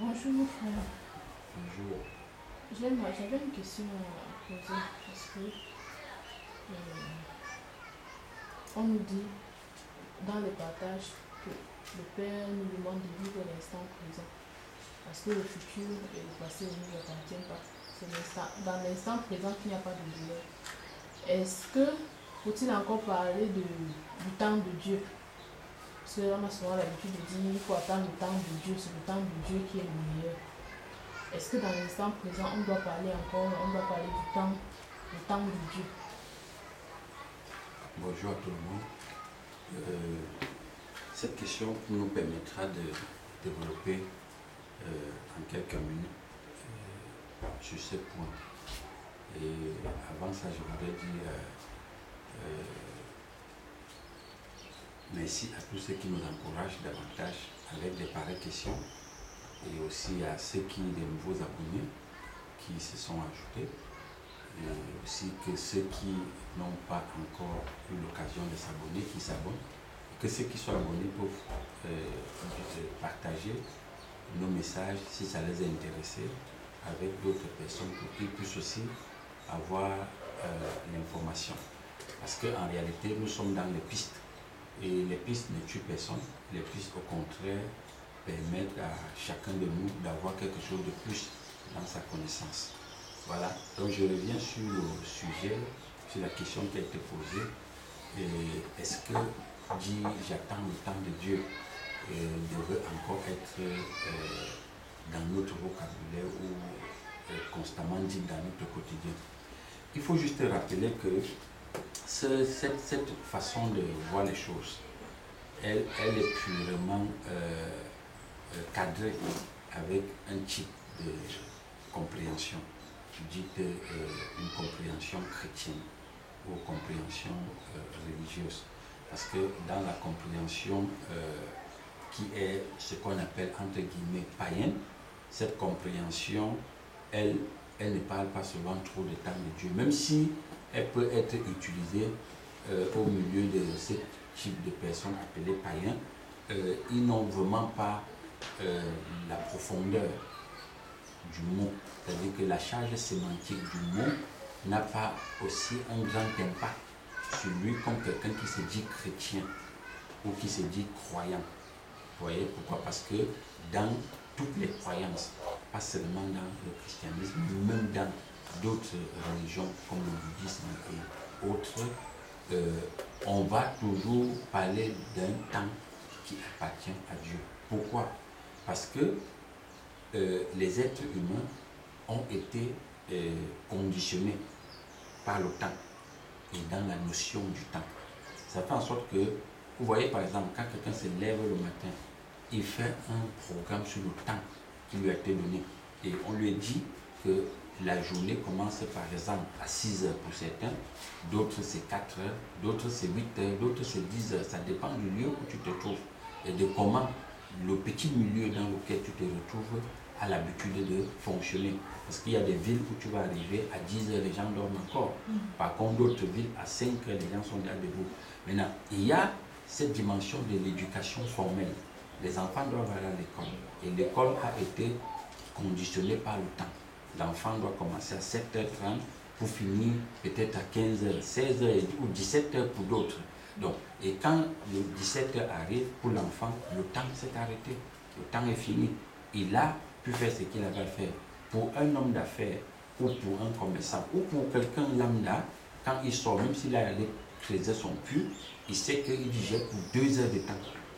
Bonjour frère. Bonjour. J'avais une question à poser parce que on nous dit dans les partages que le Père nous demande de vivre l'instant présent parce que le futur et le passé ne nous appartiennent pas. C'est dans l'instant présent qu'il n'y a pas de douleur. Est-ce que faut-il encore parler du temps de Dieu? Parce qu'on a souvent l'habitude de dire qu'il faut attendre le temps de Dieu, c'est le temps de Dieu qui est le meilleur. Est-ce que dans l'instant présent, on doit parler du temps de Dieu? Bonjour à tout le monde. Cette question nous permettra de développer en quelques minutes sur ce point. Et avant ça, je voudrais dire merci à tous ceux qui nous encouragent davantage avec des pareilles questions et aussi à ceux des nouveaux abonnés qui se sont ajoutés. Et aussi que ceux qui n'ont pas encore eu l'occasion de s'abonner, qui s'abonnent, que ceux qui sont abonnés peuvent partager nos messages si ça les a intéressés avec d'autres personnes pour qu'ils puissent aussi avoir l'information. Parce qu'en réalité, nous sommes dans les pistes et les pistes ne tuent personne. Les pistes, au contraire, permettent à chacun de nous d'avoir quelque chose de plus dans sa connaissance. Voilà, donc je reviens sur le sujet, sur la question qui a été posée. Est-ce que dire j'attends le temps de Dieu devrait encore être dans notre vocabulaire ou constamment dit dans notre quotidien? Il faut juste rappeler que cette façon de voir les choses, elle est purement cadrée avec un type de compréhension. Dite une compréhension chrétienne ou compréhension religieuse. Parce que dans la compréhension qui est ce qu'on appelle entre guillemets païenne, cette compréhension, elle ne parle pas seulement trop de temps de Dieu, même si elle peut être utilisée au milieu de ce type de personnes appelées païens. Ils n'ont vraiment pas la profondeur du mot, c'est-à-dire que la charge sémantique du mot n'a pas aussi un grand impact sur lui comme quelqu'un qui se dit chrétien ou qui se dit croyant. Vous voyez pourquoi? Parce que dans toutes les croyances, pas seulement dans le christianisme, mais même dans d'autres religions comme le bouddhisme et autres, on va toujours parler d'un temps qui appartient à Dieu. Pourquoi? Parce que les êtres humains ont été conditionnés par le temps et dans la notion du temps. Ça fait en sorte que, vous voyez par exemple, quand quelqu'un se lève le matin, il fait un programme sur le temps qui lui a été donné. Et on lui dit que la journée commence par exemple à 6 heures pour certains, d'autres c'est 4 heures, d'autres c'est 8 heures, d'autres c'est 10 heures. Ça dépend du lieu où tu te trouves et de comment le petit milieu dans lequel tu te retrouves a l'habitude de fonctionner. Parce qu'il y a des villes où tu vas arriver à 10 heures, les gens dorment encore. Par contre, d'autres villes, à 5 heures, les gens sont déjà debout. Maintenant, il y a cette dimension de l'éducation formelle. Les enfants doivent aller à l'école. Et l'école a été conditionnée par le temps. L'enfant doit commencer à 7h30 pour finir peut-être à 15h, 16h ou 17h pour d'autres. Donc, et quand le 17h arrive, pour l'enfant, le temps s'est arrêté. Le temps est fini. Il a pu faire ce qu'il avait à faire. Pour un homme d'affaires ou pour un commerçant ou pour quelqu'un lambda, quand il sort, même s'il a allé creuser son puits, il sait qu'il dit j'ai pour 2 heures de temps.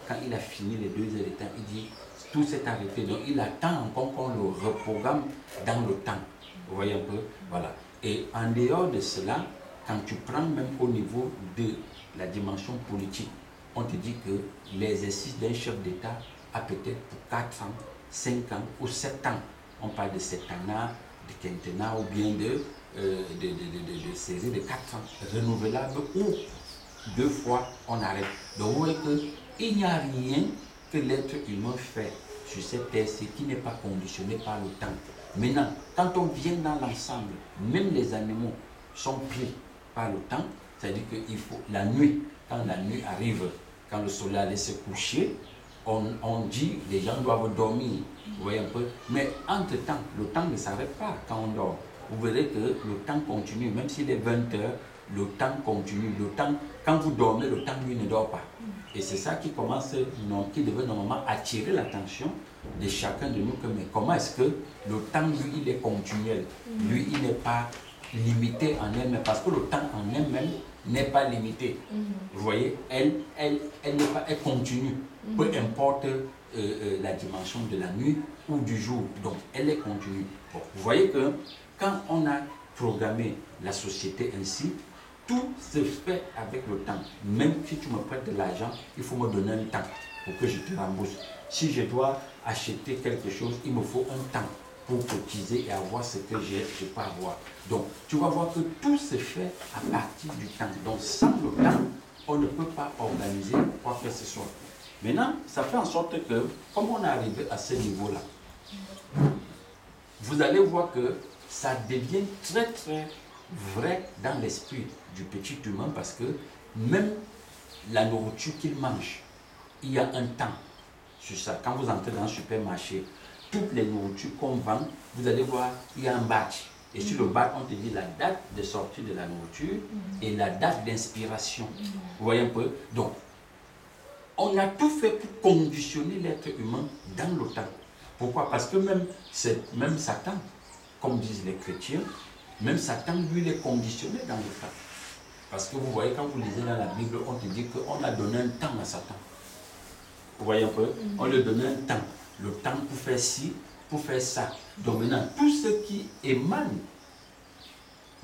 Quand il a fini les 2 heures de temps, il dit tout s'est arrêté. Donc il attend encore qu'on le reprogramme dans le temps. Vous voyez un peu? Voilà. Et en dehors de cela, quand tu prends même au niveau de la dimension politique, on te dit que l'exercice d'un chef d'État a peut-être pour 4 ans, 5 ans ou 7 ans. On parle de septennat, de quinquennat ou bien de série de 4 ans renouvelables ou 2 fois on arrête. Donc vous voyez qu'il n'y a rien que l'être humain fait sur cette terre-ci qui n'est pas conditionné par le temps. Maintenant, quand on vient dans l'ensemble, même les animaux sont pris par le temps, c'est-à-dire qu'il faut la nuit, quand la nuit arrive, quand le soleil allait se coucher, on dit les gens doivent dormir. Vous voyez un peu? Mais entre-temps, le temps ne s'arrête pas quand on dort. Vous verrez que le temps continue, même s'il est 20 heures, le temps continue. Le temps, quand vous dormez, le temps, lui, ne dort pas. Et c'est ça qui commence, qui devait normalement attirer l'attention de chacun de nous. Mais comment est-ce que le temps, lui, il est continuel? Lui, il n'est pas limité en elle-même, parce que le temps en elle-même n'est pas limité. Vous voyez, elle continue, peu importe la dimension de la nuit ou du jour. Donc, elle est continue. Bon, vous voyez que quand on a programmé la société ainsi, tout se fait avec le temps. Même si tu me prêtes de l'argent, il faut me donner un temps pour que je te rembourse. Si je dois acheter quelque chose, il me faut un temps pour cotiser et avoir ce que je peux avoir. Donc, tu vas voir que tout se fait à partir du temps. Donc, sans le temps, on ne peut pas organiser quoi que ce soit. Maintenant, ça fait en sorte que, comme on est arrivé à ce niveau-là, vous allez voir que ça devient très très vrai dans l'esprit du petit humain, parce que même la nourriture qu'il mange, il y a un temps sur ça. Quand vous entrez dans un supermarché, toutes les nourritures qu'on vend, vous allez voir, il y a un badge. Et sur le badge, on te dit la date de sortie de la nourriture et la date d'inspiration. Vous voyez un peu? Donc, on a tout fait pour conditionner l'être humain dans le temps. Pourquoi? Parce que même Satan, comme disent les chrétiens, même Satan, lui, il est conditionné dans le temps. Parce que vous voyez, quand vous lisez dans la Bible, on te dit qu'on a donné un temps à Satan. Vous voyez un peu? On lui donne un temps. Le temps pour faire ci, pour faire ça. Donc maintenant, tout ce qui émane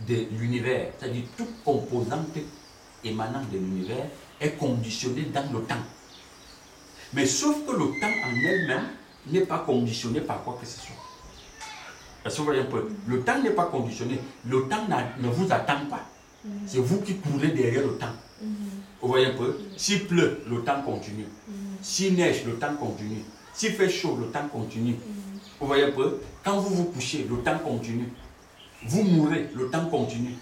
de l'univers, c'est-à-dire toute composante émanant de l'univers, est conditionné dans le temps. Mais sauf que le temps en elle-même n'est pas conditionné par quoi que ce soit. Est-ce que vous voyez un peu? Le temps n'est pas conditionné. Le temps ne vous attend pas. C'est vous qui courez derrière le temps. Vous voyez un peu? S'il pleut, le temps continue. S'il neige, le temps continue. S'il fait chaud, le temps continue. Vous voyez un peu? Quand vous vous couchez, le temps continue. Vous mourrez, le temps continue.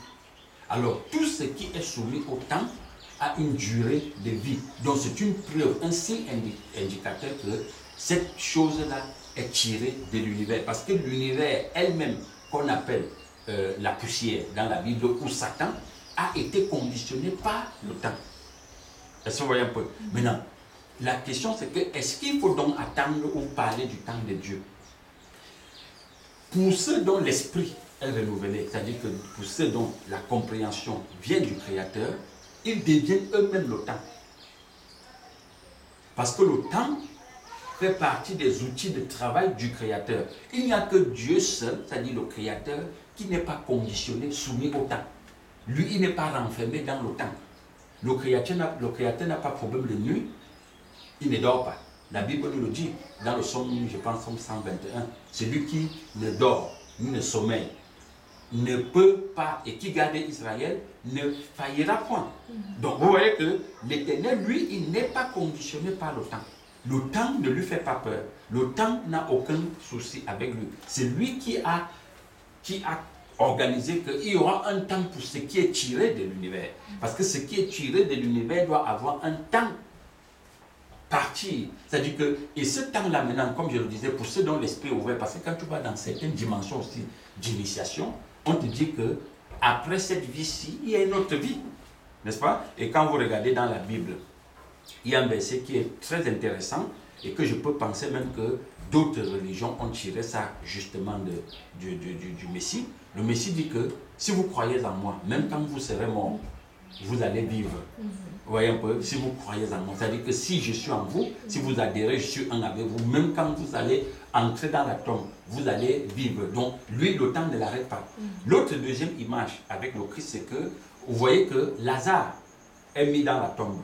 Alors, tout ce qui est soumis au temps a une durée de vie. Donc, c'est une preuve, un signe indicateur que cette chose-là est tirée de l'univers. Parce que l'univers elle-même, qu'on appelle la poussière dans la Bible, ou Satan, a été conditionné par le temps. Est-ce que vous voyez un peu? Maintenant, la question c'est que, est-ce qu'il faut donc attendre ou parler du temps de Dieu? Pour ceux dont l'esprit est renouvelé, c'est-à-dire que pour ceux dont la compréhension vient du Créateur, ils deviennent eux-mêmes le temps. Parce que le temps fait partie des outils de travail du Créateur. Il n'y a que Dieu seul, c'est-à-dire le Créateur, qui n'est pas conditionné, soumis au temps. Lui, il n'est pas renfermé dans le temps. Le Créateur n'a pas de problème de nuit, il ne dort pas. La Bible nous le dit, dans le psaume, je pense, psaume 121, celui qui ne dort, ni ne sommeille, ne peut pas, et qui garde Israël, ne faillira point. Donc vous voyez que l'Éternel, lui, il n'est pas conditionné par le temps. Le temps ne lui fait pas peur. Le temps n'a aucun souci avec lui. C'est lui qui a organisé qu'il y aura un temps pour ce qui est tiré de l'univers. Parce que ce qui est tiré de l'univers doit avoir un temps partir. C'est-à-dire que, et ce temps-là maintenant, comme je le disais, pour ceux dont l'esprit est ouvert, parce que quand tu vas dans certaines dimensions aussi d'initiation, on te dit que après cette vie-ci, il y a une autre vie. N'est-ce pas? Et quand vous regardez dans la Bible, il y a un verset qui est très intéressant et que je peux penser même que d'autres religions ont tiré ça justement du Messie. Le Messie dit que si vous croyez en moi, même quand vous serez mort, vous allez vivre. Vous voyez un peu, si vous croyez en moi, c'est-à-dire que si je suis en vous, si vous adhérez, je suis un avec vous, même quand vous allez entrer dans la tombe, vous allez vivre. Donc, lui, le temps ne l'arrête pas. L'autre deuxième image avec le Christ, c'est que vous voyez que Lazare est mis dans la tombe.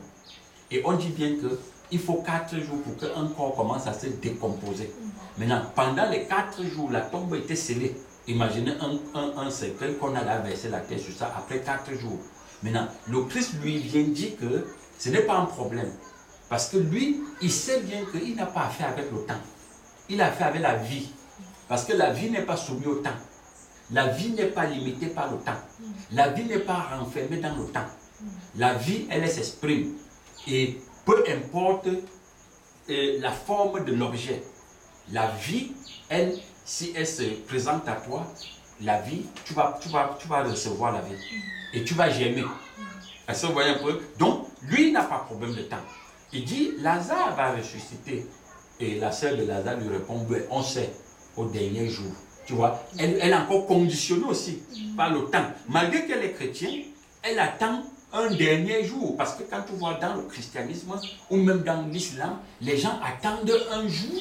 Et on dit bien qu'il faut 4 jours pour qu'un corps commence à se décomposer. Maintenant, pendant les 4 jours, la tombe était scellée. Imaginez un cercueil qu'on a versé la terre sur ça après 4 jours. Maintenant, le Christ lui vient dire que ce n'est pas un problème. Parce que lui, il sait bien qu'il n'a pas affaire avec le temps. Il a affaire avec la vie. Parce que la vie n'est pas soumise au temps. La vie n'est pas limitée par le temps. La vie n'est pas renfermée dans le temps. La vie, elle s'exprime. Et peu importe la forme de l'objet, la vie, elle, si elle se présente à toi, la vie, tu vas recevoir la vie. Et tu vas germer. Est-ce que vous voyez un peu? Donc, lui, il n'a pas de problème de temps. Il dit, Lazare va ressusciter. Et la sœur de Lazare lui répond, on sait, au dernier jour. Tu vois, elle est encore conditionnée aussi par le temps. Malgré qu'elle est chrétienne, elle attend un dernier jour. Parce que quand tu vois dans le christianisme ou même dans l'islam, les gens attendent un jour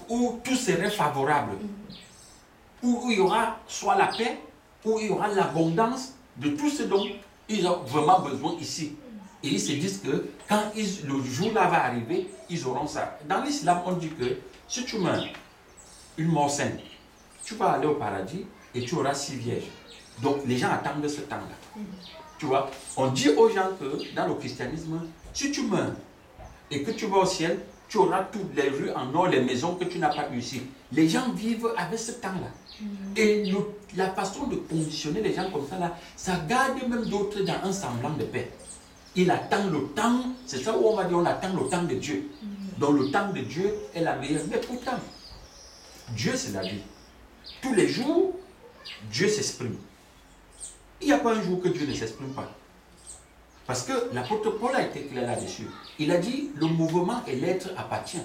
où tout serait favorable. Où il y aura soit la paix, où il y aura l'abondance de tout ce dont ils ont vraiment besoin ici. Et ils se disent que quand le jour-là va arriver, ils auront ça. Dans l'islam, on dit que si tu meurs une mort sainte, tu vas aller au paradis et tu auras 6 vierges. Donc les gens attendent ce temps-là. Tu vois, on dit aux gens que dans le christianisme, si tu meurs et que tu vas au ciel, tu auras toutes les rues en or, les maisons que tu n'as pas eu ici. Les gens vivent avec ce temps-là. Et la façon de conditionner les gens comme ça, là, ça garde même d'autres dans un semblant de paix. Il attend le temps, c'est ça où on va dire on attend le temps de Dieu. Donc le temps de Dieu est la meilleure. Mais pourtant, Dieu c'est la vie. Tous les jours, Dieu s'exprime. Il n'y a pas un jour que Dieu ne s'exprime pas. Parce que l'apôtre Paul a été clair là-dessus. Il a dit, le mouvement et l'être appartient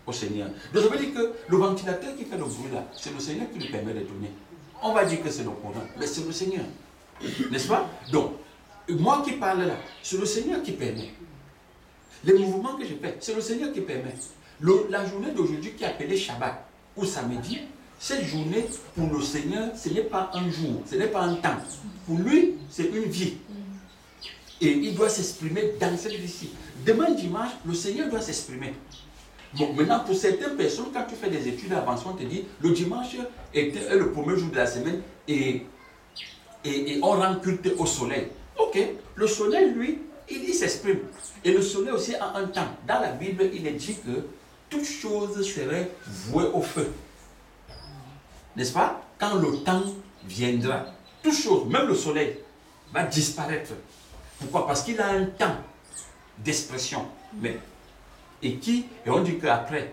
au Seigneur. Donc ça veut dire que le ventilateur qui fait le bruit là, c'est le Seigneur qui lui permet de tourner. On va dire que c'est le courant, mais c'est le Seigneur. N'est-ce pas? Donc, moi qui parle là, c'est le Seigneur qui permet. Les mouvements que je fais, c'est le Seigneur qui permet. La journée d'aujourd'hui qui est appelée Shabbat ou samedi, cette journée, pour le Seigneur, ce n'est pas un jour, ce n'est pas un temps. Pour lui, c'est une vie. Et il doit s'exprimer dans cette vie-ci. Demain dimanche, le Seigneur doit s'exprimer. Bon, maintenant, pour certaines personnes, quand tu fais des études avancées, on te dit, le dimanche est le premier jour de la semaine et on rend culte au soleil. Ok, le soleil, lui, il s'exprime. Et le soleil aussi a un temps. Dans la Bible, il est dit que toute chose serait vouée au feu. N'est-ce pas? Quand le temps viendra, toute chose, même le soleil, va disparaître. Pourquoi? Parce qu'il a un temps d'expression. Mais, et on dit qu'après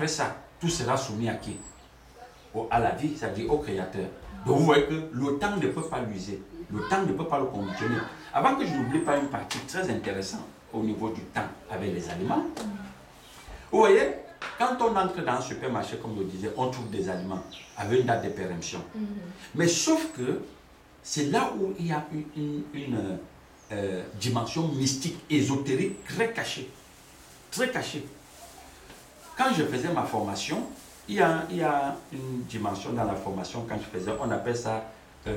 ça, tout sera soumis à qui? À la vie, c'est-à-dire au Créateur. Donc vous voyez que le temps ne peut pas l'user. Le temps ne peut pas le conditionner. Avant que je n'oublie pas une partie très intéressante au niveau du temps avec les aliments. Vous voyez, quand on entre dans un supermarché, comme je le disais, on trouve des aliments avec une date de péremption. Mais sauf que c'est là où il y a une dimension mystique, ésotérique, très cachée. Très cachée. Quand je faisais ma formation, il y a une dimension dans la formation, quand je faisais, on appelle ça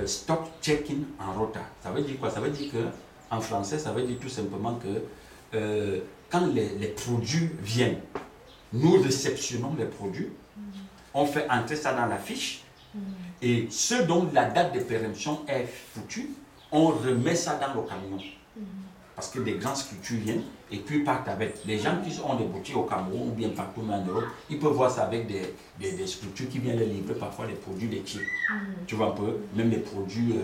stock checking en rota. Ça veut dire quoi? Ça veut dire que, en français, ça veut dire tout simplement que quand les produits viennent, nous réceptionnons les produits, on fait entrer ça dans la fiche, et ce dont la date de péremption est foutue, on remet ça dans le camion. Parce que des grandes structures viennent et puis partent avec. Les gens qui ont des boutiques au Cameroun ou bien partout en Europe, ils peuvent voir ça avec des structures qui viennent les livrer parfois des produits laitiers. Tu vois un peu, même des produits,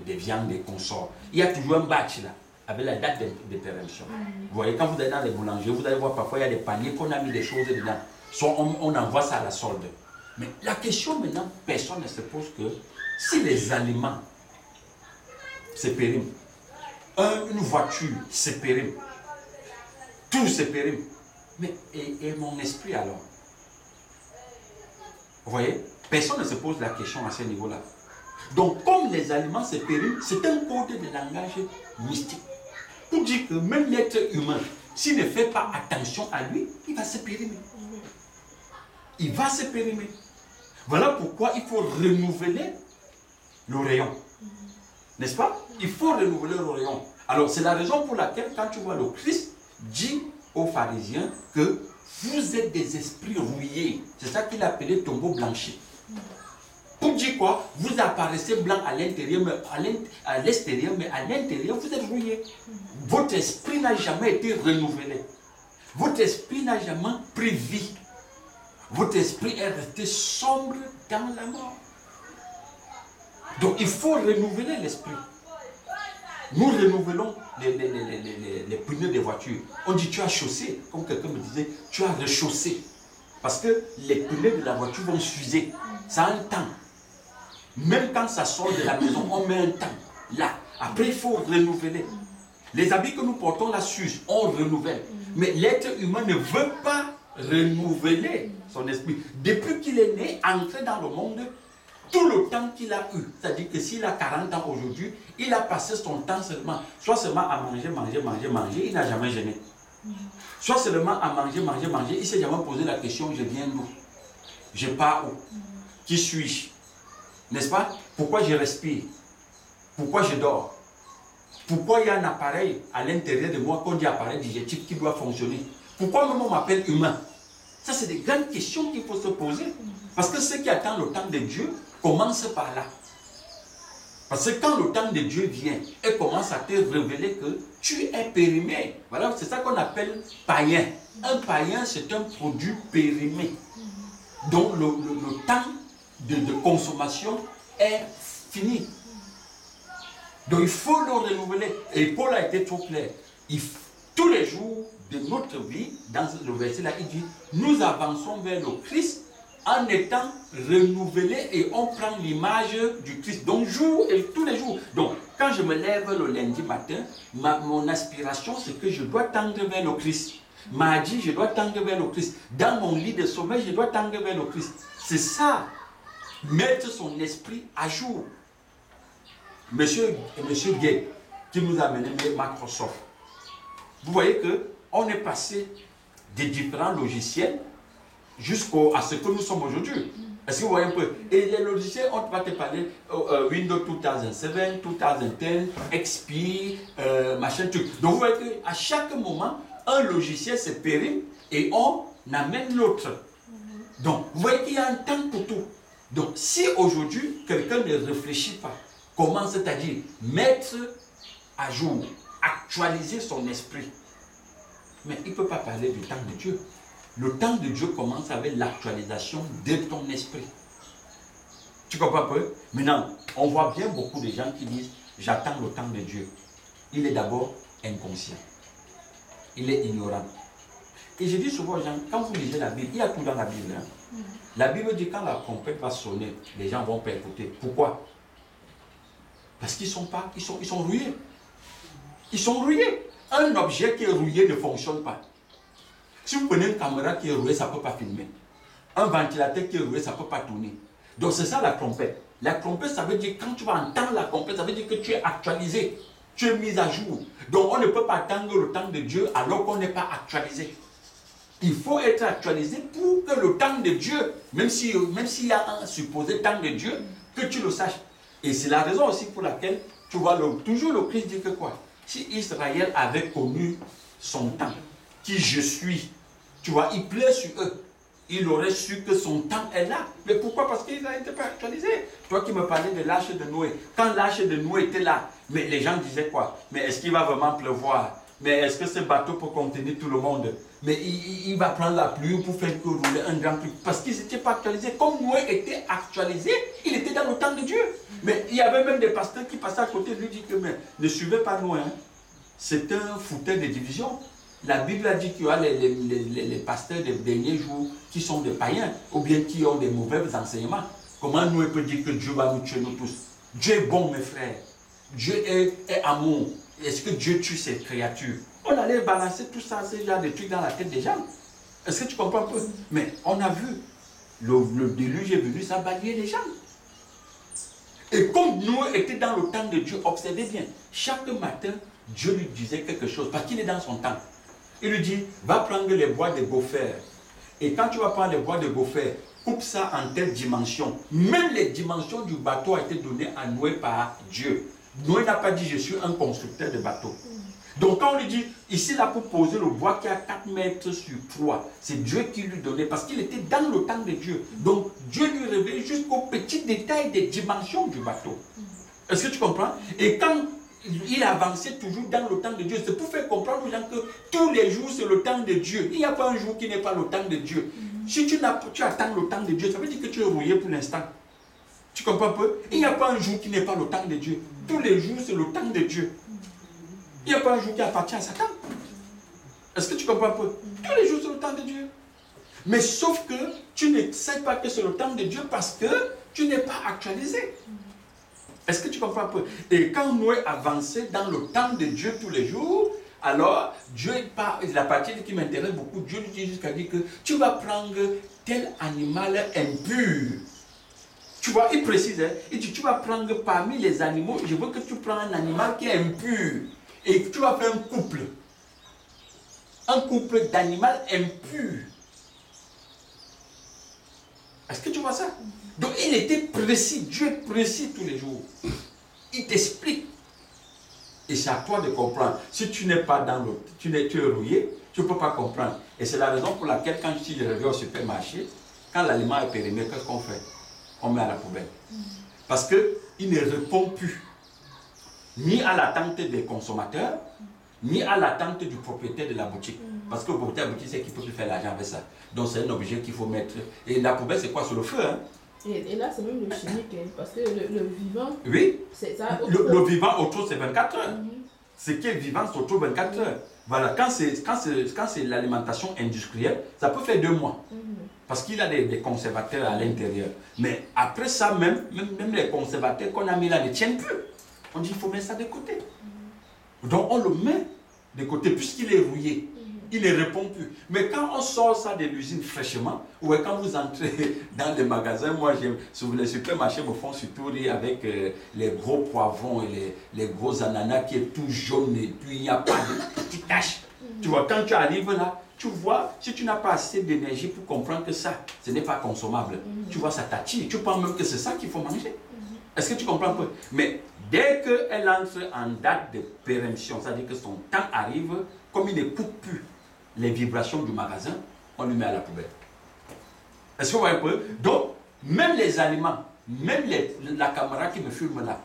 des viandes, des consorts. Il y a toujours un batch là, avec la date de péremption. Vous voyez, quand vous allez dans les boulangers, vous allez voir parfois il y a des paniers qu'on a mis des choses dedans. Soit on envoie ça à la solde. Mais la question maintenant, personne ne se pose que si les aliments se périment, une voiture se périme, tout se périme, mais et mon esprit alors? Vous voyez, personne ne se pose la question à ce niveau-là. Donc comme les aliments se périment, c'est un code de langage mystique pour dire que même l'être humain, s'il ne fait pas attention à lui, il va se périmer. Il va se périmer. Voilà pourquoi il faut renouveler le rayon. N'est-ce pas? Il faut renouveler le rayon. Alors c'est la raison pour laquelle quand tu vois le Christ dit aux pharisiens que vous êtes des esprits rouillés. C'est ça qu'il appelait tombeau blanchi. Pour dire quoi? Vous apparaissez blanc à l'intérieur, mais à l'extérieur, mais à l'intérieur vous êtes rouillés. Votre esprit n'a jamais été renouvelé. Votre esprit n'a jamais pris vie. Votre esprit est resté sombre dans la mort. Donc il faut renouveler l'esprit. Nous renouvelons les pneus des voitures. On dit tu as chaussé, comme quelqu'un me disait, tu as rechaussé. Parce que les pneus de la voiture vont s'user. Ça a un temps. Même quand ça sort de la maison, on met un temps. Là. Après, il faut renouveler. Les habits que nous portons là s'usent, on renouvelle. Mais l'être humain ne veut pas renouveler son esprit. Depuis qu'il est né, entré dans le monde, tout le temps qu'il a eu, c'est-à-dire que s'il a 40 ans aujourd'hui, il a passé son temps seulement, soit seulement à manger, il n'a jamais gêné. Soit seulement à manger, il ne s'est jamais posé la question, je viens d'où? Je pars où? Qui suis-je? N'est-ce pas? Pourquoi je respire? Pourquoi je dors? Pourquoi il y a un appareil à l'intérieur de moi qu'on dit appareil digestif qui doit fonctionner? Pourquoi même on m'appelle humain? Ça, c'est des grandes questions qu'il faut se poser. Parce que ceux qui attendent le temps de Dieu commencent par là. Parce que quand le temps de Dieu vient et commence à te révéler que tu es périmé, voilà, c'est ça qu'on appelle païen. Un païen, c'est un produit périmé. Donc le temps de consommation est fini. Donc il faut le renouveler. Et Paul a été trop clair. Tous les jours de notre vie, dans le verset là, il dit, nous avançons vers le Christ en étant renouvelés et on prend l'image du Christ. Donc jour et tous les jours. Donc quand je me lève le lundi matin, mon aspiration c'est que je dois tendre vers le Christ. Mardi, je dois tendre vers le Christ. Dans mon lit de sommeil, je dois tendre vers le Christ. C'est ça. Mettre son esprit à jour. Monsieur Gay, qui nous a amené Microsoft. Vous voyez qu'on est passé des différents logiciels jusqu'à ce que nous sommes aujourd'hui. Est-ce que vous voyez un peu? Et les logiciels, on va te parler Windows 2007, 2010, XP, machin truc. Donc vous voyez qu'à chaque moment, un logiciel se périme et on amène l'autre. Donc vous voyez qu'il y a un temps pour tout. Donc si aujourd'hui, quelqu'un ne réfléchit pas, comment c'est-à-dire mettre à jour, actualiser son esprit. Mais il ne peut pas parler du temps de Dieu. Le temps de Dieu commence avec l'actualisation de ton esprit. Tu comprends un peu? Maintenant, on voit bien beaucoup de gens qui disent « j'attends le temps de Dieu ». Il est d'abord inconscient. Il est ignorant. Et je dis souvent aux gens, quand vous lisez la Bible, il y a tout dans la Bible. Hein? La Bible dit quand la trompette va sonner, les gens vont pas écouter. Pourquoi? Parce qu'ils sont rouillés. Ils sont rouillés. Un objet qui est rouillé ne fonctionne pas. Si vous prenez une caméra qui est rouillée, ça ne peut pas filmer. Un ventilateur qui est rouillé, ça ne peut pas tourner. Donc c'est ça la trompette. La trompette, ça veut dire quand tu vas entendre la trompette, ça veut dire que tu es actualisé. Tu es mis à jour. Donc on ne peut pas attendre le temps de Dieu alors qu'on n'est pas actualisé. Il faut être actualisé pour que le temps de Dieu, même s'il y a un supposé temps de Dieu, que tu le saches. Et c'est la raison aussi pour laquelle tu vois toujours le Christ dit que quoi? Si Israël avait connu son temps, qui je suis, tu vois, il pleut sur eux. Il aurait su que son temps est là. Mais pourquoi? Parce qu'il n'a été pas actualisé. Toi qui me parlais de l'arche de Noé. Quand l'arche de Noé était là, mais les gens disaient quoi? Mais est-ce qu'il va vraiment pleuvoir? Mais est-ce que ce bateau peut contenir tout le monde? Mais il va prendre la pluie pour faire que rouler un grand truc. Parce qu'ils n'étaient pas actualisés. Comme Noé était actualisé, il était dans le temps de Dieu. Mais il y avait même des pasteurs qui passaient à côté de lui et disaient que mais, ne suivez pas Noé. Hein. C'est un fouteur de division. La Bible a dit qu'il y a les pasteurs des derniers jours qui sont des païens ou bien qui ont des mauvais enseignements. Comment Noé peut dire que Dieu va nous tuer nous tous? Dieu est bon, mes frères. Dieu est amour. Est-ce que Dieu tue ses créatures? On allait balancer tout ça, ces genre de trucs dans la tête des gens. Est-ce que tu comprends un peu? Mais on a vu, le déluge est venu, ça a balayé les gens. Et comme Noé était dans le temps de Dieu, observez bien, chaque matin, Dieu lui disait quelque chose, parce qu'il est dans son temps. Il lui dit, va prendre les bois de gopher. Et quand tu vas prendre les bois de gopher, coupe ça en telle dimension. Même les dimensions du bateau ont été données à Noé par Dieu. Noé n'a pas dit, je suis un constructeur de bateau. Donc quand on lui dit, ici là pour poser le bois qui a 4 mètres sur 3, c'est Dieu qui lui donnait, parce qu'il était dans le temps de Dieu. Donc Dieu lui révélait jusqu'au petit détail des dimensions du bateau. Est-ce que tu comprends? Et quand il avançait toujours dans le temps de Dieu, c'est pour faire comprendre aux gens que tous les jours c'est le temps de Dieu. Il n'y a pas un jour qui n'est pas le temps de Dieu. Si tu attends le temps de Dieu, ça veut dire que tu es rouillé pour l'instant. Tu comprends un peu? Il n'y a pas un jour qui n'est pas le temps de Dieu. Tous les jours c'est le temps de Dieu. Il n'y a pas un jour qui appartient à Satan. Est-ce que tu comprends un peu? Tous les jours c'est le temps de Dieu. Mais sauf que tu ne sais pas que c'est le temps de Dieu parce que tu n'es pas actualisé. Est-ce que tu comprends un peu? Et quand Noé avançait dans le temps de Dieu tous les jours, alors Dieu, la partie qui m'intéresse beaucoup, Dieu lui dit jusqu'à dire que tu vas prendre tel animal impur. Tu vois, il précise, hein, il dit tu vas prendre parmi les animaux, je veux que tu prends un animal qui est impur. Et tu vas faire un couple. Un couple d'animal impur. Est-ce que tu vois ça? Donc il était précis, Dieu est précis tous les jours. Il t'explique. Et c'est à toi de comprendre. Si tu n'es pas dans le... tu es rouillé, tu ne peux pas comprendre. Et c'est la raison pour laquelle quand tu reviens au supermarché, quand l'aliment est périmé, qu'est-ce qu'on fait? On met à la poubelle. Parce qu'il ne répond plus ni à l'attente des consommateurs, ni à l'attente du propriétaire de la boutique. Parce que le propriétaire de la boutique sait qu'il ne peut plus faire l'argent avec ça. Donc c'est un objet qu'il faut mettre. Et la poubelle, c'est quoi? Sur le feu, hein? Et là, c'est même le chimique, hein, parce que le vivant, oui, c'est ça. Le vivant autour, c'est 24 heures. Ce qui est vivant, c'est autour de 24 heures. Voilà, quand c'est l'alimentation industrielle, ça peut faire 2 mois. Parce qu'il a des conservateurs à l'intérieur. Mais après ça, même les conservateurs qu'on a mis là ne tiennent plus. On dit qu'il faut mettre ça de côté. Donc on le met de côté puisqu'il est rouillé. Il ne répond plus. Mais quand on sort ça de l'usine fraîchement, ou quand vous entrez dans les magasins, moi, sur les supermarchés me font surtout rire avec les gros poivrons et les gros ananas qui est tout jaune et puis il n'y a pas de petites taches. Tu vois, quand tu arrives là, tu vois, si tu n'as pas assez d'énergie pour comprendre que ça, ce n'est pas consommable, tu vois, ça t'attire. Tu penses même que c'est ça qu'il faut manger. Est-ce que tu comprends un peu? Mais dès qu'elle entre en date de péremption, c'est-à-dire que son temps arrive, comme il ne coupe plus les vibrations du magasin, on lui met à la poubelle. Est-ce que vous voyez un peu? Donc, même les aliments, même la caméra qui me filme là,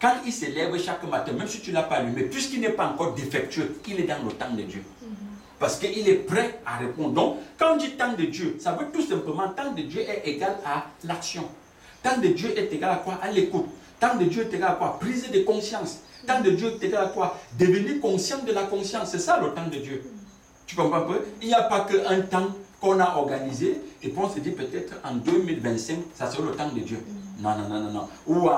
quand il se lève chaque matin, même si tu ne l'as pas allumé, puisqu'il n'est pas encore défectueux, il est dans le temps de Dieu. Parce qu'il est prêt à répondre. Donc, quand on dit temps de Dieu, ça veut tout simplement, temps de Dieu est égal à l'action. Temps de Dieu est égal à quoi? À l'écoute. Temps de Dieu est égal à quoi? Prise de conscience. Temps de Dieu est égal à quoi? Devenir conscient de la conscience. C'est ça le temps de Dieu. Tu comprends un peu? Il n'y a pas qu'un temps qu'on a organisé et puis on se dit peut-être en 2025, ça sera le temps de Dieu. Non, non, non, non, non. Ou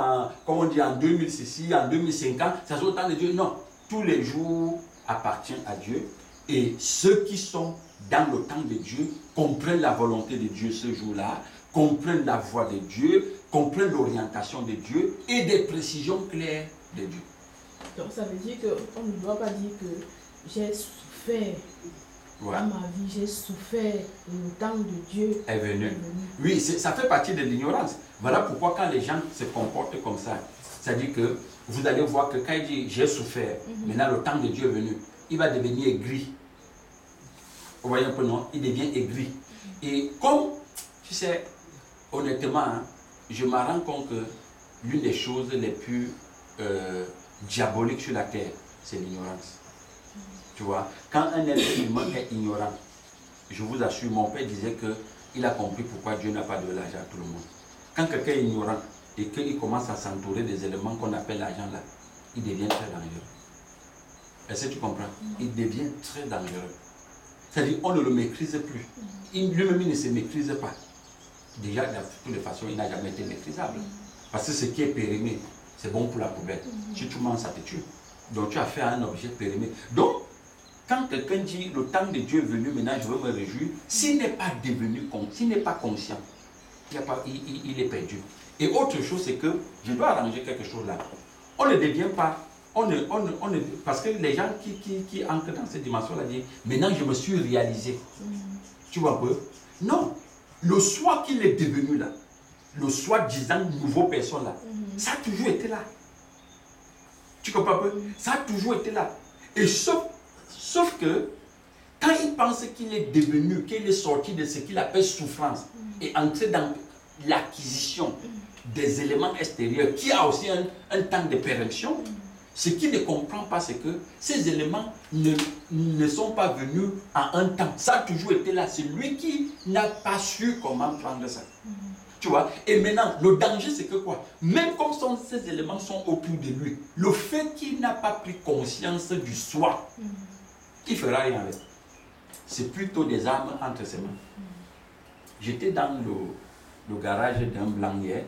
comme on dit en 2006, en 2050, ça sera le temps de Dieu. Non. Tous les jours appartiennent à Dieu et ceux qui sont dans le temps de Dieu comprennent la volonté de Dieu ce jour-là, comprennent la voix de Dieu, comprennent l'orientation de Dieu et des précisions claires de Dieu. Donc ça veut dire qu'on ne doit pas dire que j'ai souffert. Ouais. Dans ma vie, j'ai souffert, le temps de Dieu est venu. Oui, ça fait partie de l'ignorance. Voilà pourquoi quand les gens se comportent comme ça, c'est-à-dire que vous allez voir que quand il dit j'ai souffert, maintenant le temps de Dieu est venu, il va devenir aigri. Vous voyez un peu, non? Il devient aigri. Et comme, tu sais, honnêtement, hein, je me rends compte que l'une des choses les plus diaboliques sur la terre, c'est l'ignorance. Tu vois, quand un être humain est ignorant, je vous assure, mon père disait qu'il a compris pourquoi Dieu n'a pas de l'argent à tout le monde. Quand quelqu'un est ignorant et qu'il commence à s'entourer des éléments qu'on appelle l'argent là, il devient très dangereux. Est-ce que tu comprends? Il devient très dangereux. C'est-à-dire qu'on ne le maîtrise plus. Lui-même, il ne se maîtrise pas. Déjà, de toutes les façons, il n'a jamais été maîtrisable. Parce que ce qui est périmé, c'est bon pour la poubelle. Si tu manges, ça te tue. Donc tu as fait un objet périmé. Donc, quand quelqu'un dit le temps de Dieu est venu, maintenant je veux me réjouir, s'il n'est pas devenu, s'il n'est pas conscient, il est perdu. Et autre chose, c'est que je dois arranger quelque chose là. On ne devient pas, parce que les gens qui entrent dans cette dimension-là disent, maintenant je me suis réalisé. Tu vois un peu? Non. Le soi qu'il est devenu là, le soi-disant nouveau personne là, ça a toujours été là. Tu comprends un peu? Ça a toujours été là. Et sauf que, quand il pense qu'il est devenu, qu'il est sorti de ce qu'il appelle souffrance, et entré dans l'acquisition des éléments extérieurs, qui a aussi un temps de péremption, ce qu'il ne comprend pas, c'est que ces éléments ne sont pas venus à un temps. Ça a toujours été là. C'est lui qui n'a pas su comment prendre ça. Tu vois? Et maintenant, le danger, c'est que quoi? Même comme ces éléments sont autour de lui, le fait qu'il n'a pas pris conscience du soi, il ne fera rien avec. C'est plutôt des armes entre ses mains. j'étais dans le garage d'un blanc hier.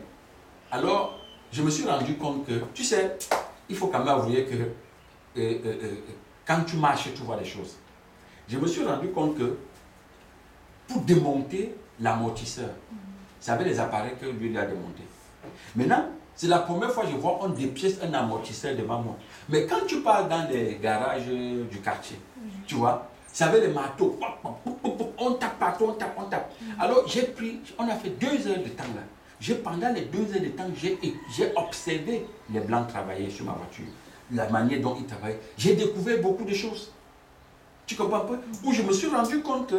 Alors, je me suis rendu compte que, tu sais, il faut quand même avouer que quand tu marches, tu vois les choses. Je me suis rendu compte que pour démonter l'amortisseur, vous savez les appareils que lui il a démonté. Maintenant, c'est la première fois que je vois on dépièce un amortisseur devant moi. Mais quand tu parles dans les garages du quartier, tu vois, vous savez les marteaux, on tape partout, on tape. Alors on a fait 2 heures de temps là. Pendant les 2 heures de temps, j'ai observé les blancs travailler sur ma voiture, la manière dont ils travaillent. J'ai découvert beaucoup de choses. Tu comprends pas? Où je me suis rendu compte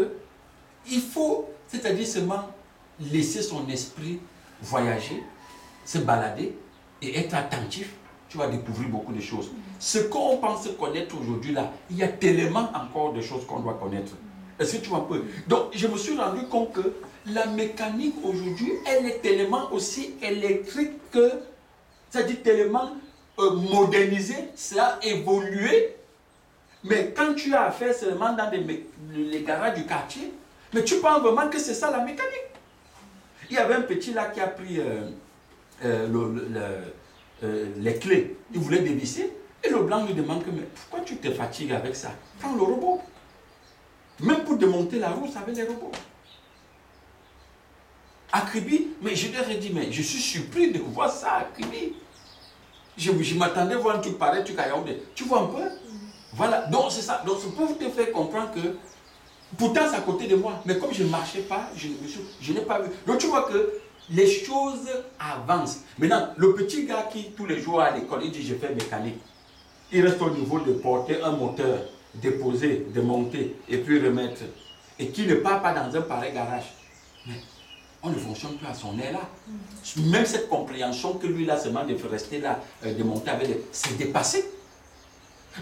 qu'il faut, c'est-à-dire seulement laisser son esprit voyager, se balader et être attentif. Tu vas découvrir beaucoup de choses. Ce qu'on pense connaître aujourd'hui là, il y a tellement encore de choses qu'on doit connaître. Est-ce que tu vois un peu? Donc, je me suis rendu compte que la mécanique aujourd'hui, elle est tellement aussi électrique que, c'est-à-dire tellement modernisée, ça a évolué. Mais quand tu as affaire seulement dans les garages du quartier, mais tu penses vraiment que c'est ça la mécanique. Il y avait un petit là qui a pris les clés, il voulait dévisser, et le blanc lui demande que, mais pourquoi tu te fatigues avec ça? Prends le robot. Même pour démonter la roue, ça avait les robots. À Kribi, mais je leur ai dit, mais je suis surpris de voir ça à Kribi. Je m'attendais à voir un truc pareil, tu vois un peu? Voilà, donc c'est ça. Donc c'est pour te faire comprendre que, pourtant c'est à côté de moi, mais comme je ne marchais pas, je n'ai pas vu. Donc tu vois que les choses avancent. Maintenant, le petit gars qui tous les jours à l'école, il dit je fais mécanique. Il reste au niveau de porter un moteur, déposer, démonter et puis remettre. Et qui ne part pas dans un pareil garage. Mais on ne fonctionne plus à son air là. Même cette compréhension que lui là seulement de rester là, démonter avec, c'est dépassé.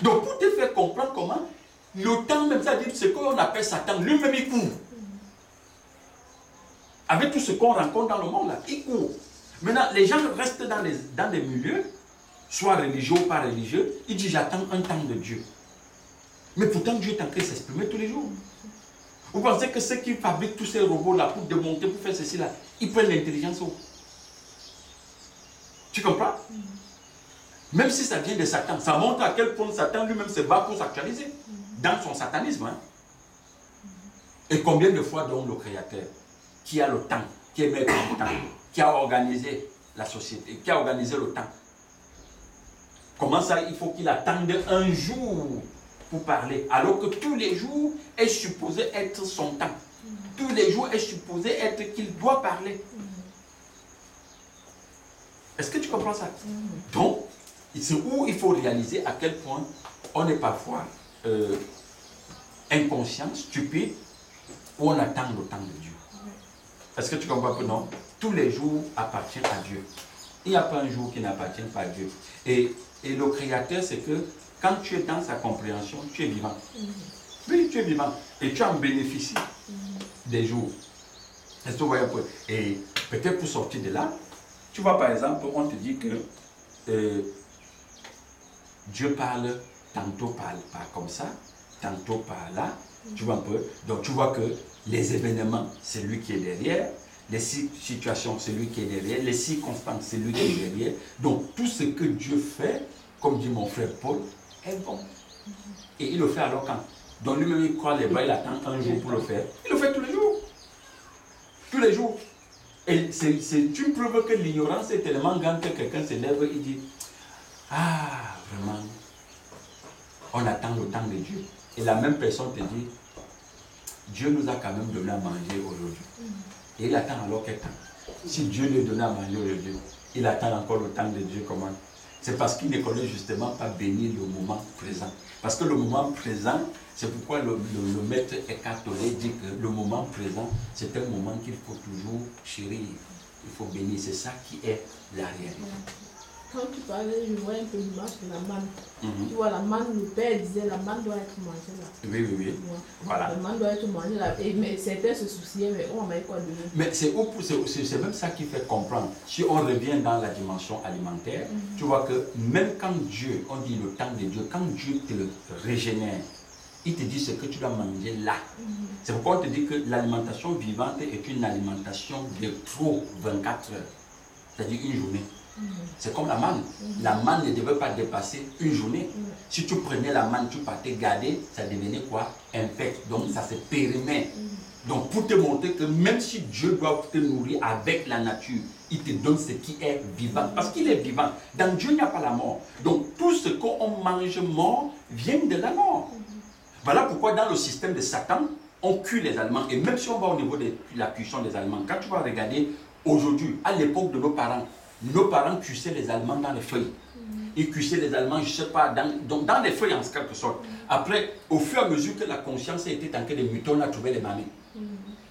Donc pour te faire comprendre comment, le temps même, ça dit ce qu'on appelle Satan, lui-même il court. Avec tout ce qu'on rencontre dans le monde là, il court. Maintenant, les gens restent dans des milieux, soit religieux ou pas religieux, ils disent j'attends un temps de Dieu. Mais pourtant Dieu est en train de s'exprimer tous les jours. Vous pensez que ceux qui fabriquent tous ces robots là pour démonter, pour faire ceci là, ils prennent l'intelligence où? Tu comprends? Même si ça vient de Satan, ça montre à quel point Satan lui-même se bat pour s'actualiser dans son satanisme. Hein? Et combien de fois donc le Créateur, qui a le temps, qui est maître du temps, qui a organisé la société, qui a organisé le temps, comment ça, il faut qu'il attende un jour pour parler, alors que tous les jours est supposé être son temps. Tous les jours est supposé être qu'il doit parler. Est-ce que tu comprends ça? Donc, c'est où il faut réaliser à quel point on est parfois inconscient, stupide, ou on attend le temps de Dieu. Est-ce que tu comprends que non? Tous les jours appartiennent à Dieu. Il n'y a pas un jour qui n'appartient pas à Dieu. Et le Créateur, c'est que quand tu es dans sa compréhension, tu es vivant. Oui, tu es vivant. Et tu en bénéficies des jours. Est-ce que tu vois un peu? Et peut-être pour sortir de là, tu vois par exemple, on te dit que Dieu parle, tantôt parle pas comme ça, tantôt par là, tu vois un peu. Donc tu vois que les événements, c'est lui qui est derrière, les situations, c'est lui qui est derrière, les circonstances, c'est lui qui est derrière. Donc tout ce que Dieu fait, comme dit mon frère Paul, est bon. Et il le fait alors quand? Donc lui-même il croit les bras, il attend un jour pour le faire. Il le fait tous les jours. Tous les jours. Et c'est une preuve que l'ignorance est tellement grande que quelqu'un se lève et dit ah, vraiment, on attend le temps de Dieu. Et la même personne te dit Dieu nous a quand même donné à manger aujourd'hui. Et il attend alors quel temps? Si Dieu lui a donné à manger aujourd'hui, il attend encore le temps de Dieu comment? C'est parce qu'il ne connaît justement pas bénir le moment présent. Parce que le moment présent, c'est pourquoi le maître Eckhart Tolle dit que le moment présent, c'est un moment qu'il faut toujours chérir. Il faut bénir. C'est ça qui est la réalité. Quand tu parlais, je vois un peu l'image de la manne. Tu vois, la manne, le père disait la manne doit être mangée là. Oui, oui, oui. Voilà. La manne doit être mangée là. Mais certains se souciaient, mais on m'a quoi donné. Mais c'est même ça qui fait comprendre. Si on revient dans la dimension alimentaire, tu vois que même quand Dieu, on dit le temps de Dieu, quand Dieu te régénère, il te dit ce que tu dois manger là. C'est pourquoi on te dit que l'alimentation vivante est une alimentation de trop 24 heures. C'est-à-dire une journée. C'est comme la manne. La manne ne devait pas dépasser une journée. Si tu prenais la manne, tu partais garder, ça devenait quoi? Infect. Donc ça se périmait. Donc pour te montrer que même si Dieu doit te nourrir avec la nature, il te donne ce qui est vivant. Parce qu'il est vivant. Dans Dieu, il n'y a pas la mort. Donc tout ce qu'on mange mort vient de la mort. Voilà pourquoi dans le système de Satan, on cuit les aliments. Et même si on va au niveau de la cuisson des aliments, quand tu vas regarder aujourd'hui, à l'époque de nos parents cuissaient les aliments dans les feuilles. Ils cuissaient les aliments, je ne sais pas, dans les feuilles en quelque sorte. Après, au fur et à mesure que la conscience était en train de muter, on a trouvé les marmites.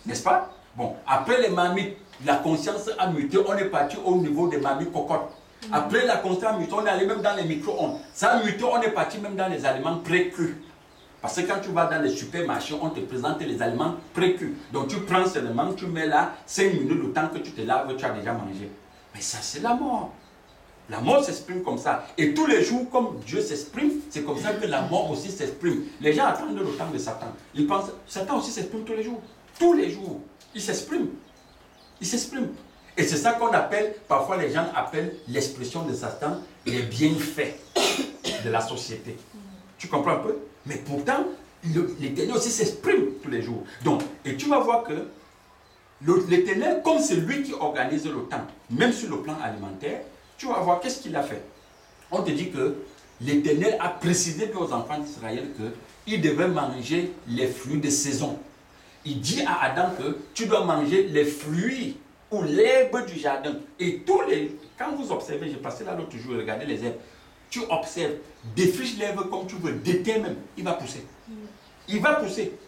N'est-ce pas? Bon, après les marmites, la conscience a muté, on est parti au niveau des marmites cocottes. Après la conscience a muté, on est allé même dans les micro-ondes. Ça a muté, on est parti même dans les aliments pré-cuits. Parce que quand tu vas dans les supermarchés, on te présente les aliments pré-cuits. Donc tu prends seulement, tu mets là 5 minutes, le temps que tu te laves, tu as déjà mangé. Mais ça, c'est la mort. La mort s'exprime comme ça. Et tous les jours, comme Dieu s'exprime, c'est comme ça que la mort aussi s'exprime. Les gens attendent le temps de Satan. Ils pensent, Satan aussi s'exprime tous les jours. Tous les jours. Il s'exprime. Il s'exprime. Et c'est ça qu'on appelle, parfois les gens appellent l'expression de Satan, les bienfaits de la société. Tu comprends un peu? Mais pourtant, l'Éternel aussi s'exprime tous les jours. Donc, et tu vas voir que l'Éternel, comme c'est lui qui organise le temps, même sur le plan alimentaire, tu vas voir qu'est-ce qu'il a fait. On te dit que l'Éternel a précisé aux enfants d'Israël qu'ils devaient manger les fruits de saison. Il dit à Adam que tu dois manger les fruits ou l'herbe du jardin. Et quand vous observez, j'ai passé là l'autre jour, regardez les herbes, tu observes, défriche l'herbe comme tu veux, d'été même, il va pousser. Il va pousser.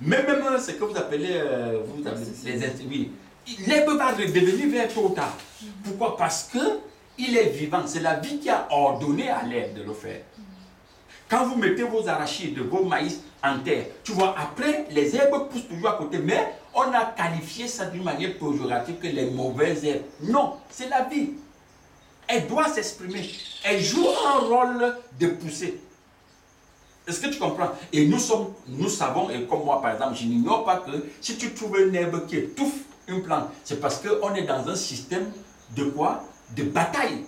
Même ce que vous appelez, oui, l'herbe va redevenir vert tôt ou tard. Pourquoi? Parce qu'il est vivant. C'est la vie qui a ordonné à l'herbe de le faire. Quand vous mettez vos arachides, vos maïs en terre, tu vois, après, les herbes poussent toujours à côté. Mais on a qualifié ça d'une manière péjorative que les mauvaises herbes. Non, c'est la vie. Elle doit s'exprimer. Elle joue un rôle de pousser. Est-ce que tu comprends? Et nous savons, et comme moi par exemple, je n'ignore pas que si tu trouves une herbe qui étouffe une plante, c'est parce qu'on est dans un système de quoi? De bataille.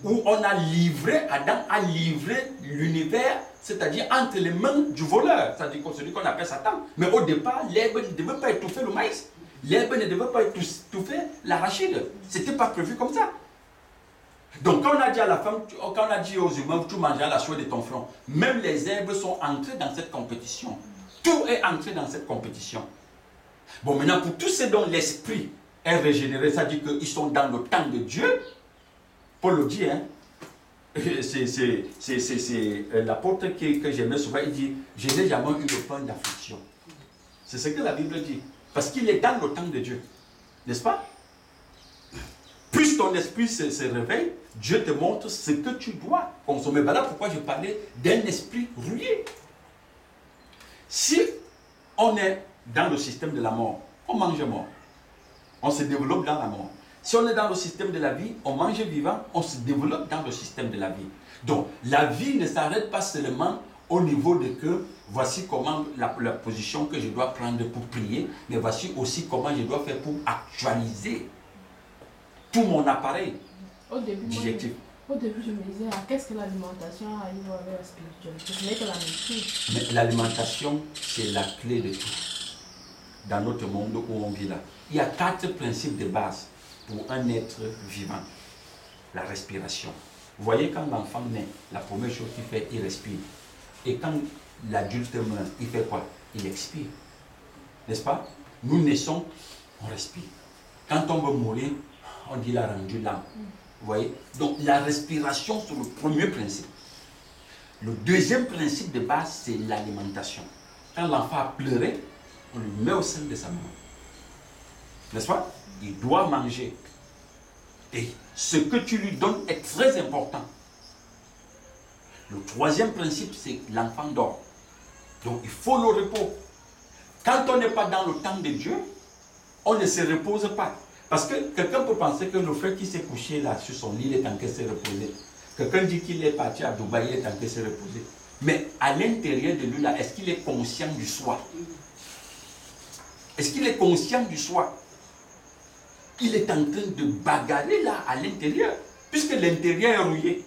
Où on a livré, Adam a livré l'univers, c'est-à-dire entre les mains du voleur, c'est-à-dire celui qu'on appelle Satan. Mais au départ, l'herbe ne devait pas étouffer le maïs. L'herbe ne devait pas étouffer l'arachide. Ce n'était pas prévu comme ça. Donc quand on a dit à la femme, quand on a dit aux humains, tu mangeras la soie de ton front, même les herbes sont entrées dans cette compétition. Tout est entré dans cette compétition. Bon, maintenant, pour tous ceux dont l'esprit est régénéré, ça dit qu'ils sont dans le temps de Dieu. Paul le dit, hein. C'est l'apôtre que j'aimais souvent, il dit, je n'ai jamais eu le pain d'affliction. C'est ce que la Bible dit. Parce qu'il est dans le temps de Dieu. N'est-ce pas? Plus ton esprit se réveille, Dieu te montre ce que tu dois consommer. Voilà pourquoi je parlais d'un esprit rouillé. Si on est dans le système de la mort, on mange mort. On se développe dans la mort. Si on est dans le système de la vie, on mange vivant, on se développe dans le système de la vie. Donc, la vie ne s'arrête pas seulement au niveau de que voici comment la position que je dois prendre pour prier, mais voici aussi comment je dois faire pour actualiser tout mon appareil digestif. Au début, je me disais, qu'est-ce que l'alimentation a à voir avec la spiritualité? Ce n'est que la même chose. Mais l'alimentation, c'est la clé de tout. Dans notre monde où on vit là. Il y a 4 principes de base pour un être vivant. La respiration. Vous voyez, quand l'enfant naît, la première chose qu'il fait, il respire. Et quand l'adulte meurt, il fait quoi? Il expire. N'est-ce pas? Nous naissons, on respire. Quand on veut mourir, on dit la rendu l'âme. Vous voyez? Donc la respiration, c'est le premier principe. Le deuxième principe de base, c'est l'alimentation. Quand l'enfant a pleuré, on le met au sein de sa maman. N'est-ce pas? Il doit manger. Et ce que tu lui donnes est très important. Le troisième principe, c'est que l'enfant dort. Donc il faut le repos. Quand on n'est pas dans le temps de Dieu, on ne se repose pas. Parce que quelqu'un peut penser que le fait qu'il s'est couché là sur son lit, il est en train de se reposer. Quelqu'un dit qu'il est parti à Dubaï, il est en train de se reposer. Mais à l'intérieur de lui, là, est-ce qu'il est conscient du soi? Est-ce qu'il est conscient du soi? Il est en train de bagarrer là, à l'intérieur, puisque l'intérieur est rouillé.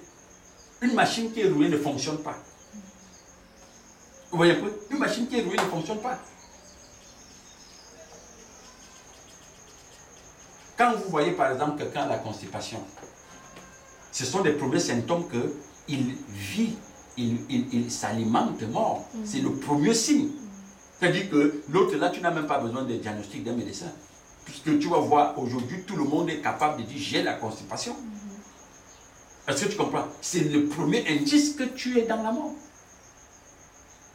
Une machine qui est rouillée ne fonctionne pas. Vous voyez un peu? Une machine qui est rouillée ne fonctionne pas. Quand vous voyez par exemple quelqu'un à la constipation, ce sont des premiers symptômes qu'il vit, il s'alimente mort. C'est le premier signe. C'est-à-dire que l'autre là, tu n'as même pas besoin de diagnostic d'un médecin. Puisque tu vas voir, aujourd'hui, tout le monde est capable de dire j'ai la constipation. Est-ce que tu comprends? C'est le premier indice que tu es dans la mort.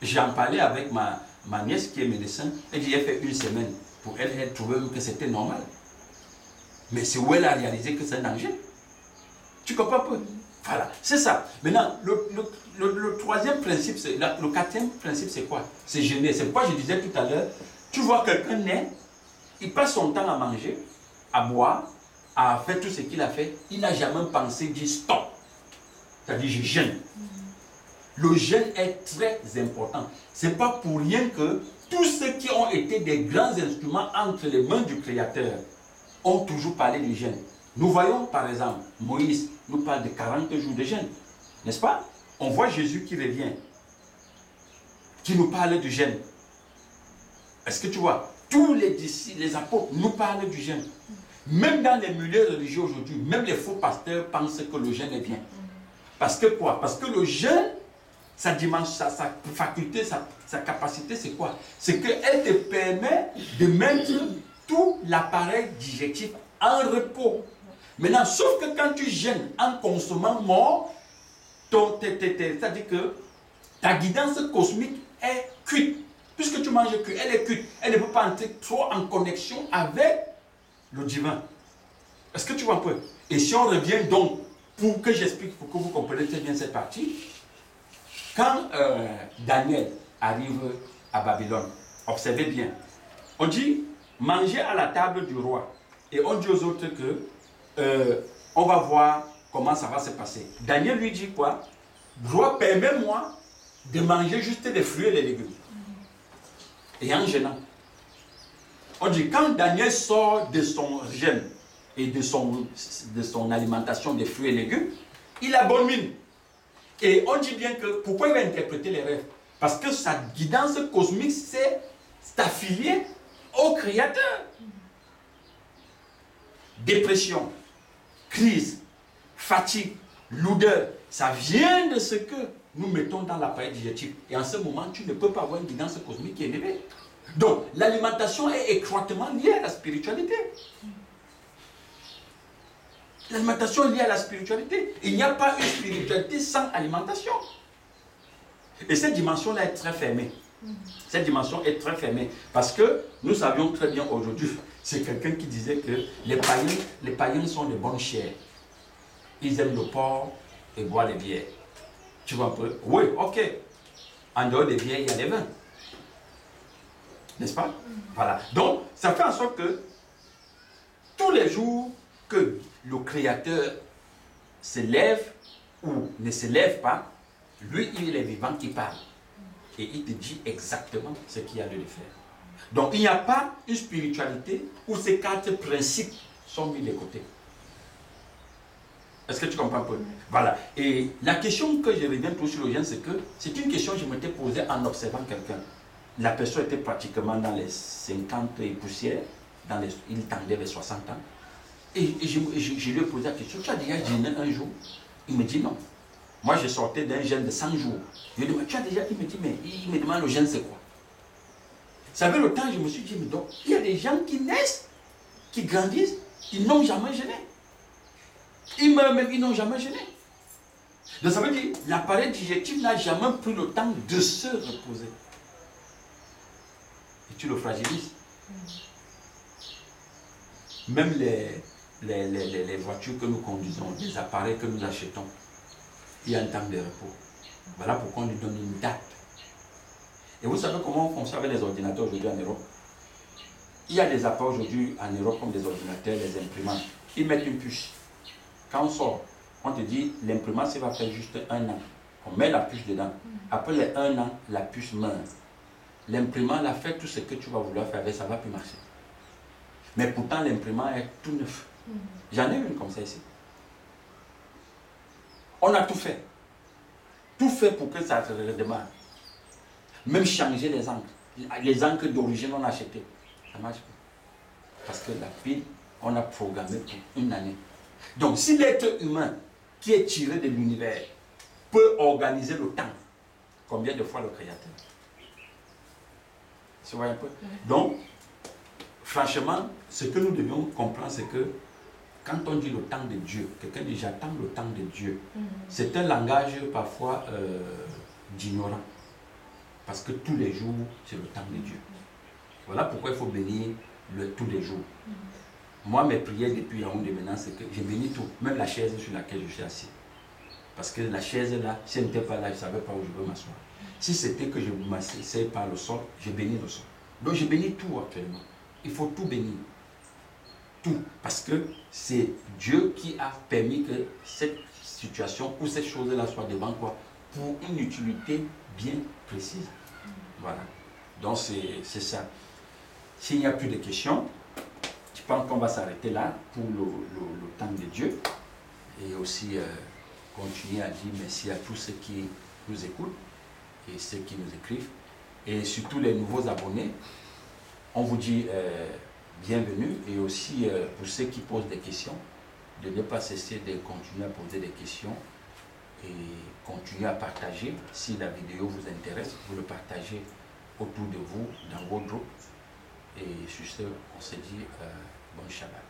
J'en parlais avec ma nièce qui est médecin. Elle dit, elle fait une semaine. Pour elle, elle trouvait que c'était normal. Mais c'est où elle a réalisé que c'est un danger. Tu comprends un peu? Voilà, c'est ça. Maintenant, le troisième principe, le quatrième principe, c'est quoi? C'est gêner. C'est pourquoi je disais tout à l'heure, tu vois quelqu'un naît, il passe son temps à manger, à boire, à faire tout ce qu'il a fait. Il n'a jamais pensé dire stop. C'est-à-dire, je jeûne. Le jeûne est très important. Ce n'est pas pour rien que tous ceux qui ont été des grands instruments entre les mains du Créateur ont toujours parlé du jeûne. Nous voyons par exemple, Moïse nous parle de 40 jours de jeûne. N'est-ce pas? On voit Jésus qui revient, qui nous parle du jeûne. Est-ce que tu vois? Tous les disciples, les apôtres nous parlent du jeûne. Même dans les milieux religieux aujourd'hui, même les faux pasteurs pensent que le jeûne est bien. Parce que quoi? Parce que le jeûne, sa dimension, sa faculté, sa capacité, c'est quoi? C'est qu'elle te permet de mettre tout l'appareil digestif en repos. Maintenant, sauf que quand tu jeûnes en consommant mort, c'est-à-dire que ta guidance cosmique est cuite. Puisque tu manges cuit, elle est cuite. Elle ne peut pas entrer trop en connexion avec le divin. Est-ce que tu vois un peu? Et si on revient donc, pour que j'explique, pour que vous compreniez très bien cette partie, quand Daniel arrive à Babylone, observez bien, on dit manger à la table du roi. Et on dit aux autres que on va voir comment ça va se passer. Daniel lui dit quoi? Roi, permets-moi de manger juste des fruits et des légumes. Et en jeûnant. On dit quand Daniel sort de son jeûne et de son alimentation des fruits et légumes, il a bonne mine. Et on dit bien que, pourquoi il va interpréter les rêves? Parce que sa guidance cosmique, c'est affilié au Créateur. Dépression, crise, fatigue, lourdeur, ça vient de ce que nous mettons dans l'appareil digestif. Et en ce moment, tu ne peux pas avoir une guidance cosmique qui est élevée. Donc, l'alimentation est étroitement liée à la spiritualité. L'alimentation est liée à la spiritualité. Il n'y a pas une spiritualité sans alimentation. Et cette dimension-là est très fermée. Cette dimension est très fermée. Parce que nous savions très bien aujourd'hui, c'est quelqu'un qui disait que les païens sont de bonnes chairs. Ils aiment le porc et boivent les bières. Tu vois un peu? Oui, ok. En dehors des bières, il y a les vins. N'est-ce pas? Voilà. Donc, ça fait en sorte que tous les jours que le Créateur se lève ou ne se lève pas, lui, il est vivant qui parle. Et il te dit exactement ce qu'il y a de le faire. Donc, il n'y a pas une spiritualité où ces 4 principes sont mis de côté. Est-ce que tu comprends un peu? Voilà. Et la question que je reviens toujours sur le jeûne, c'est que c'est une question que je m'étais posée en observant quelqu'un. La personne était pratiquement dans les 50 et poussières, il tendait vers 60 ans. Et je lui ai posé la question, tu as déjà jeûné un jour? Il me dit non. Moi, je sortais d'un jeûne de 100 jours. Je lui ai dit, tu as déjà? Il me dit, mais il me demande le jeûne, c'est quoi? Ça fait le temps, je me suis dit, mais donc, il y a des gens qui naissent, qui grandissent, ils n'ont jamais jeûné. Ils meurent même, ils n'ont jamais jeûné. Donc ça veut dire, l'appareil digestif n'a jamais pris le temps de se reposer. Et tu le fragilises. Même les voitures que nous conduisons, les appareils que nous achetons, il y a un temps de repos. Voilà pourquoi on lui donne une date. Et vous savez comment on fonctionne avec les ordinateurs aujourd'hui en Europe? Il y a des appareils aujourd'hui en Europe comme des ordinateurs, les imprimantes. Ils mettent une puce. Quand on sort, on te dit l'imprimante, ça va faire juste 1 an. On met la puce dedans. Après les 1 an, la puce meurt. L'imprimant a fait tout ce que tu vas vouloir faire avec, ça ne va plus marcher. Mais pourtant, l'imprimant est tout neuf. J'en ai une comme ça ici. On a tout fait. Tout fait pour que ça se redémarre. Même changer les encres. Les encres d'origine, on a acheté. Ça ne marche pas. Parce que la pile, on a programmé pour 1 année. Donc, si l'être humain qui est tiré de l'univers peut organiser le temps, combien de fois le Créateur? Tu vois un peu? Donc, franchement, ce que nous devions comprendre, c'est que quand on dit le temps de Dieu, quelqu'un dit j'attends le temps de Dieu, c'est un langage parfois d'ignorant. Parce que tous les jours, c'est le temps de Dieu. Voilà pourquoi il faut bénir tous les jours. Moi, mes prières depuis Yaoundé maintenant, c'est que je bénis tout, même la chaise sur laquelle je suis assis. Parce que la chaise là, si elle n'était pas là, je ne savais pas où je peux m'asseoir. Si c'était que je m'asseyais par le sol, je bénis le sol. Donc je bénis tout actuellement. Il faut tout bénir. Tout. Parce que c'est Dieu qui a permis que cette situation ou cette chose-là soit devant toi pour une utilité bien précise. Voilà. Donc c'est ça. S'il n'y a plus de questions, je pense qu'on va s'arrêter là pour le temps de Dieu. Et aussi continuer à dire merci à tous ceux qui nous écoutent et ceux qui nous écrivent. Et surtout les nouveaux abonnés, on vous dit bienvenue. Et aussi pour ceux qui posent des questions, de ne pas cesser de continuer à poser des questions et continuer à partager. Si la vidéo vous intéresse, vous le partagez autour de vous, dans vos groupes. Et sur ce, on se dit bon Shabbat.